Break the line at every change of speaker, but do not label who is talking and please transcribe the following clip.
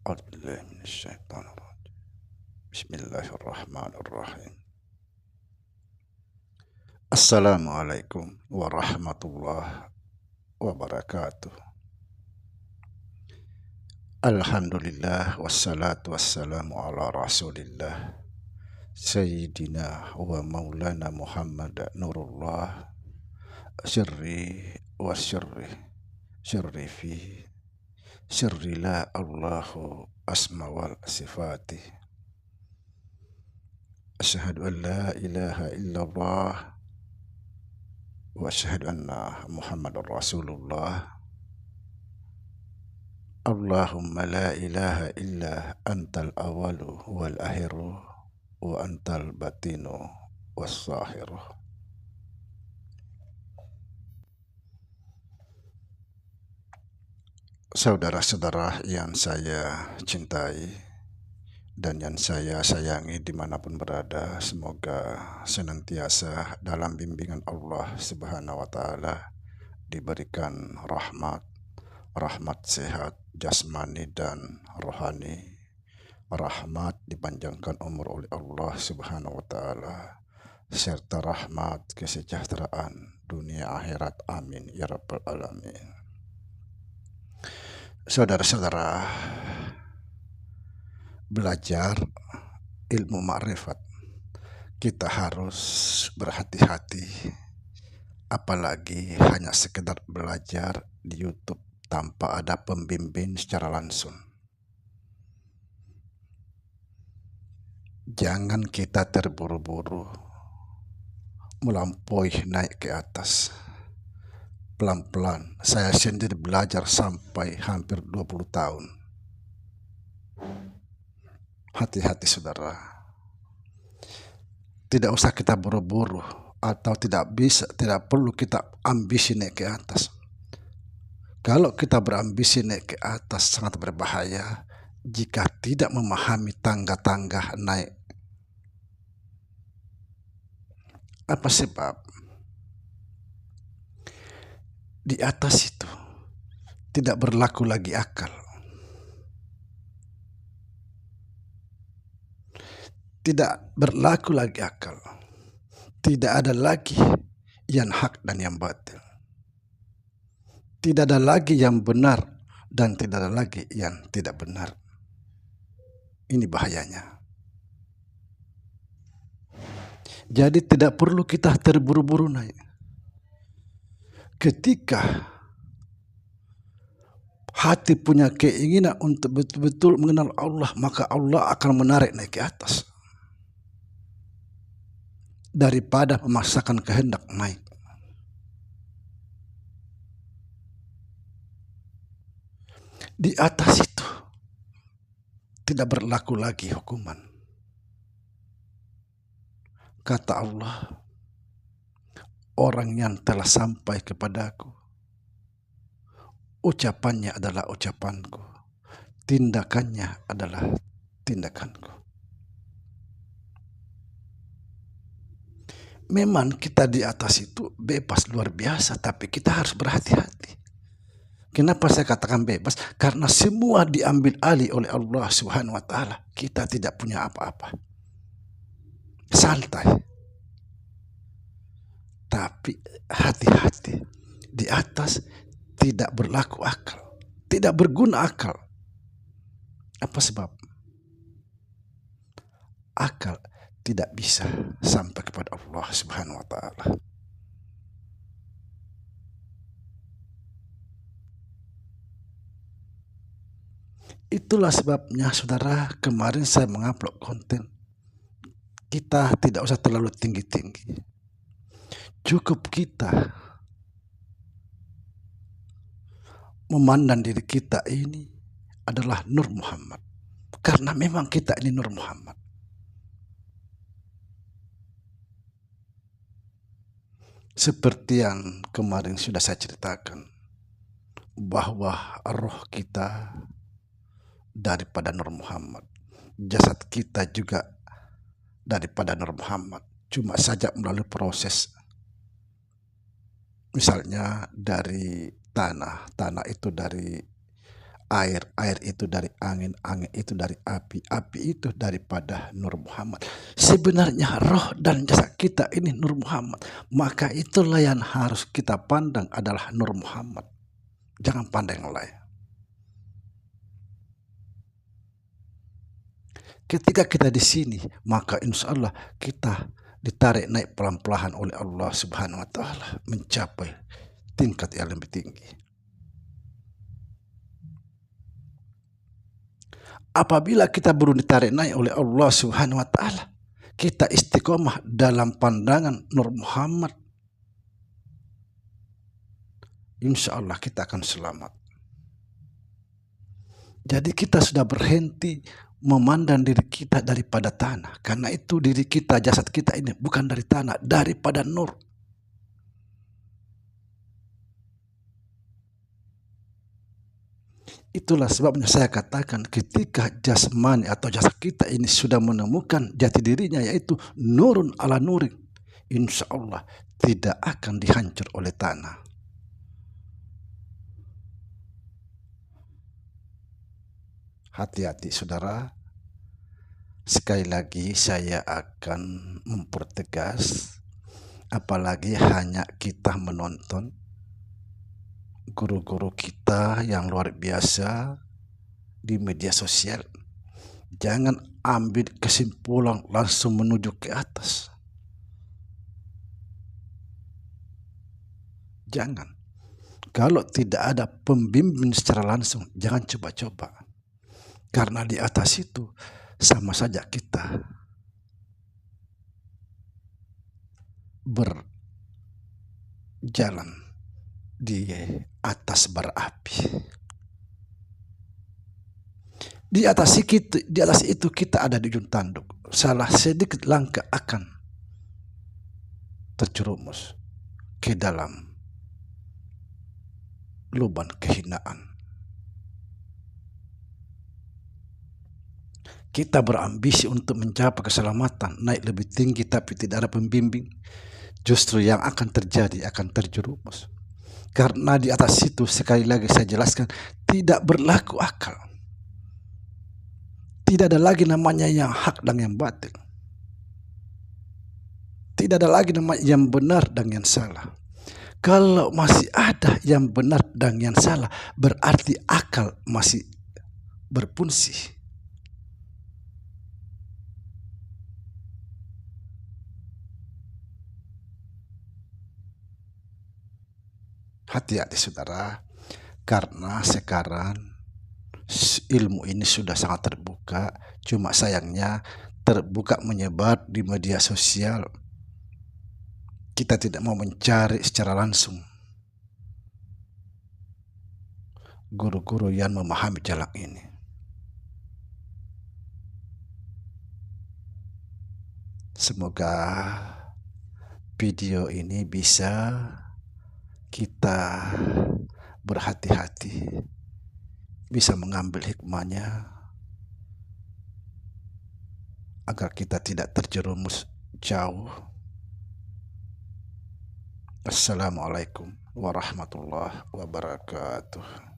A'udzubillahi minasyaitonirrajim. Bismillahirrahmanirrahim. Assalamualaikum warahmatullahi wabarakatuh. Alhamdulillah wassalatu wassalamu ala Rasulillah Sayyidina wa Maulana Muhammad Nurullah sirri wa sirri fi sirri la Allahu asma wal sifati. Asyhadu an la ilaha illallah wa asyhadu anna Muhammadar Rasulullah. Allahumma la ilaha illa antal awalu wal akhiru wa antal batinu was zahiru. Saudara-saudara yang saya cintai dan yang saya sayangi dimanapun berada, semoga senantiasa dalam bimbingan Allah Subhanahu wa Ta'ala, diberikan rahmat sehat jasmani dan rohani, rahmat dipanjangkan umur oleh Allah Subhanahu wa Ta'ala, serta rahmat kesejahteraan dunia akhirat. Amin ya rabbal alamin. Saudara-saudara, belajar ilmu ma'rifat kita harus berhati-hati, apalagi hanya sekedar belajar di YouTube tanpa ada pembimbing secara langsung. Jangan kita terburu-buru melampaui naik ke atas. Pelan-pelan, saya sendiri belajar sampai hampir 20 tahun. Hati-hati saudara. Tidak usah kita buru-buru atau tidak perlu kita ambisi naik ke atas. Kalau kita berambisi naik ke atas sangat berbahaya jika tidak memahami tangga-tangga naik. Apa sebab? Di atas itu tidak berlaku lagi akal. Tidak berlaku lagi akal. Tidak ada lagi yang hak dan yang batil. Tidak ada lagi yang benar dan tidak ada lagi yang tidak benar. Ini bahayanya. Jadi tidak perlu kita terburu-buru naik. Ketika hati punya keinginan untuk betul-betul mengenal Allah, maka Allah akan menarik naik ke atas daripada memaksakan kehendak naik. Di atas itu tidak berlaku lagi hukuman. Kata Allah, orang yang telah sampai kepadaku, ucapannya adalah ucapanku, tindakannya adalah tindakanku. Memang kita di atas itu bebas luar biasa, tapi kita harus berhati-hati. Kenapa saya katakan bebas? Karena semua diambil alih oleh Allah Subhanahu wa Ta'ala. Kita tidak punya apa-apa. Santai. Tapi hati-hati, di atas tidak berlaku akal, tidak berguna akal. Apa sebab? Akal tidak bisa sampai kepada Allah Subhanahu wa Ta'ala. Itulah sebabnya saudara, kemarin saya mengupload konten. Kita tidak usah terlalu tinggi-tinggi. Cukup kita memandang diri kita ini adalah Nur Muhammad. Karena memang kita ini Nur Muhammad. Seperti yang kemarin sudah saya ceritakan, bahwa roh kita daripada Nur Muhammad, jasad kita juga daripada Nur Muhammad, cuma saja melalui proses. Misalnya dari tanah itu dari air, air itu dari angin, angin itu dari api, api itu daripada Nur Muhammad. Sebenarnya roh dan jasad kita ini Nur Muhammad. Maka itulah yang harus kita pandang adalah Nur Muhammad. Jangan pandang yang lain. Ketika kita di sini, maka insya Allah kita ditarik naik pelan-pelan oleh Allah Subhanahu wa Ta'ala mencapai tingkat yang lebih tinggi. Apabila kita baru ditarik naik oleh Allah Subhanahu wa Ta'ala, kita istiqomah dalam pandangan Nur Muhammad, insya Allah kita akan selamat. Jadi kita sudah berhenti memandang diri kita daripada tanah. Karena itu diri kita, jasad kita ini bukan dari tanah, daripada nur. Itulah sebabnya saya katakan ketika jasmani atau jasad kita ini sudah menemukan jati dirinya, yaitu nurun ala nurin, insya Allah tidak akan dihancur oleh tanah. Hati-hati saudara. Sekali lagi saya akan mempertegas, apalagi hanya kita menonton guru-guru kita yang luar biasa di media sosial. Jangan ambil kesimpulan langsung menuju ke atas. Jangan. Kalau tidak ada pembimbing secara langsung, jangan coba-coba. Karena di atas itu sama saja kita berjalan di atas bara api. Di atas itu kita ada di ujung tanduk. Salah sedikit langkah akan terjerumus ke dalam lubang kehinaan. Kita berambisi untuk mencapai keselamatan, naik lebih tinggi, tapi tidak ada pembimbing. Justru yang akan terjadi akan terjerumus. Karena di atas itu, sekali lagi saya jelaskan, tidak berlaku akal. Tidak ada lagi namanya yang hak dan yang batil. Tidak ada lagi namanya yang benar dan yang salah. Kalau masih ada yang benar dan yang salah, berarti akal masih berfungsi. Hati-hati saudara, karena sekarang ilmu ini sudah sangat terbuka, cuma sayangnya terbuka menyebar di media sosial. Kita tidak mau mencari secara langsung guru-guru yang memahami jalan ini. Semoga video ini bisa kita berhati-hati, bisa mengambil hikmahnya agar kita tidak terjerumus jauh. Assalamualaikum warahmatullahi wabarakatuh.